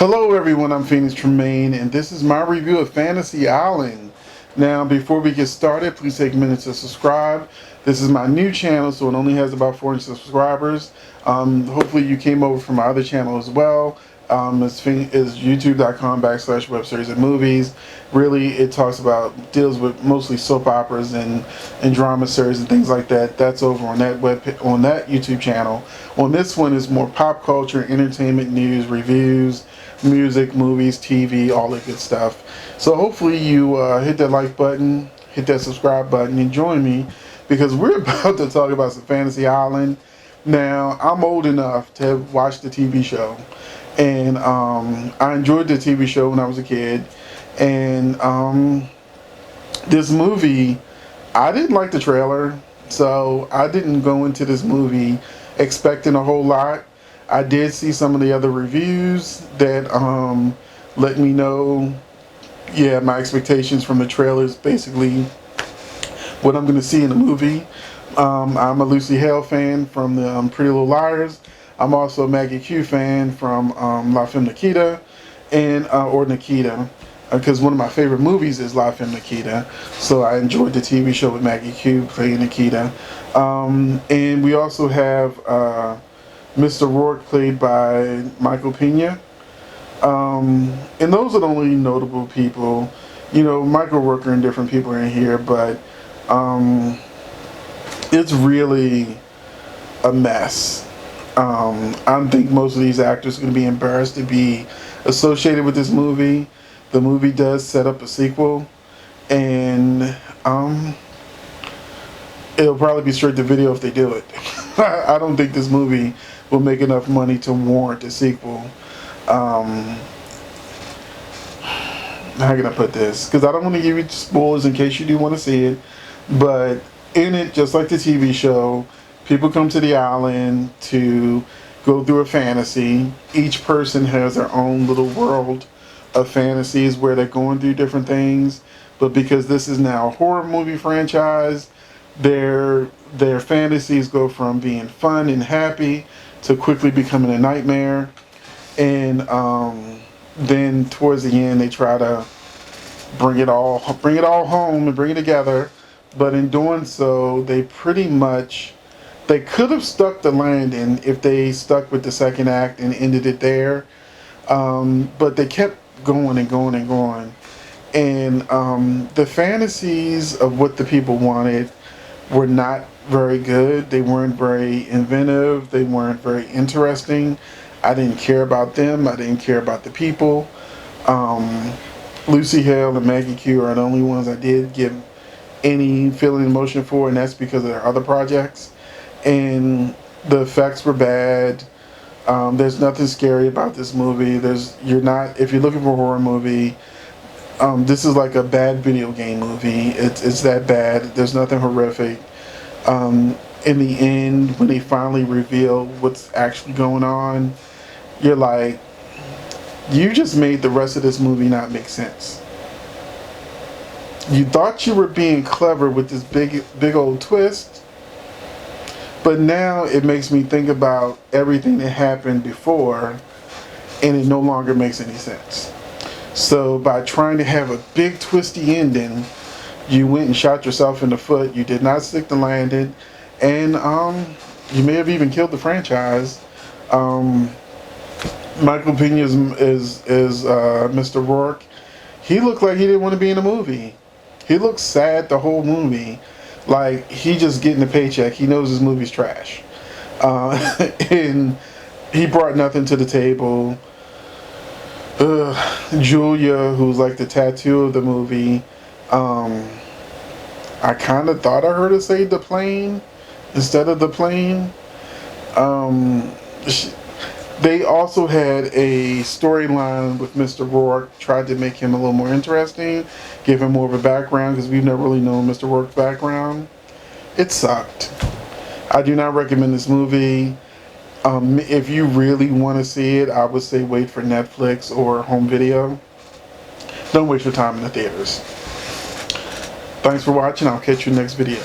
Hello everyone, I'm Phoenix Tremayne, and this is my review of Fantasy Island. Now, before we get started, please take a minute to subscribe. This is my new channel, so it only has about 400 subscribers. Hopefully you came over from my other channel as well. It's youtube.com/web series and movies. Really, it deals with mostly soap operas and drama series and things like that. That's over on that YouTube channel. On this one is more pop culture, entertainment, news, reviews, music, movies, TV, all that good stuff. So hopefully you hit that like button, hit that subscribe button, and join me because we're about to talk about some Fantasy Island. Now, I'm old enough to have watched the TV show, and I enjoyed the TV show when I was a kid. And this movie, I didn't like the trailer, so I didn't go into this movie expecting a whole lot. I did see some of the other reviews that let me know, yeah, my expectations from the trailers, basically what I'm going to see in the movie. I'm a Lucy Hale fan from the Pretty Little Liars. I'm also a Maggie Q fan from La Femme Nikita, or Nikita, because one of my favorite movies is La Femme Nikita. So I enjoyed the TV show with Maggie Q playing Nikita. And we also have Mr. Rourke, played by Michael Pena. And those are the only notable people. You know, Michael Rourke and different people are in here, but it's really a mess. I think most of these actors are going to be embarrassed to be associated with this movie. The movie does set up a sequel, and it'll probably be straight to video if they do it. I don't think this movie will make enough money to warrant a sequel. How can I put this? Because I don't want to give you spoilers in case you do want to see it. But in it, just like the TV show, people come to the island to go through a fantasy. Each person has their own little world of fantasies where they're going through different things. But because this is now a horror movie franchise, their fantasies go from being fun and happy to quickly becoming a nightmare. And then towards the end, they try to bring it all home and bring it together. But in doing so, they could have stuck the landing if they stuck with the second act and ended it there. But they kept going and going and going. And the fantasies of what the people wanted were not very good. They weren't very inventive. They weren't very interesting. I didn't care about them. I didn't care about the people. Lucy Hale and Maggie Q are the only ones I did give any feeling emotion for, and that's because of their other projects. And the effects were bad. There's nothing scary about this movie. If you're looking for a horror movie, this is like a bad video game movie. It's that bad. There's nothing horrific. In the end, when they finally reveal what's actually going on, you're like, you just made the rest of this movie not make sense. You thought you were being clever with this big old twist, but now it makes me think about everything that happened before, and it no longer makes any sense. So by trying to have a big twisty ending, you went and shot yourself in the foot. You did not stick the landing, and you may have even killed the franchise. Michael Pena is Mr. Rourke. He looked like he didn't want to be in the movie. He looked sad the whole movie, like he just getting a paycheck. He knows his movie's trash, and he brought nothing to the table. Julia, who's like the tattoo of the movie, I kind of thought I heard her say the plane instead of the plane. They also had a storyline with Mr. Rourke, tried to make him a little more interesting, give him more of a background, because we've never really known Mr. Rourke's background. It sucked. I do not recommend this movie. If you really want to see it, I would say wait for Netflix or home video. Don't waste your time in the theaters. Thanks for watching. I'll catch you next video.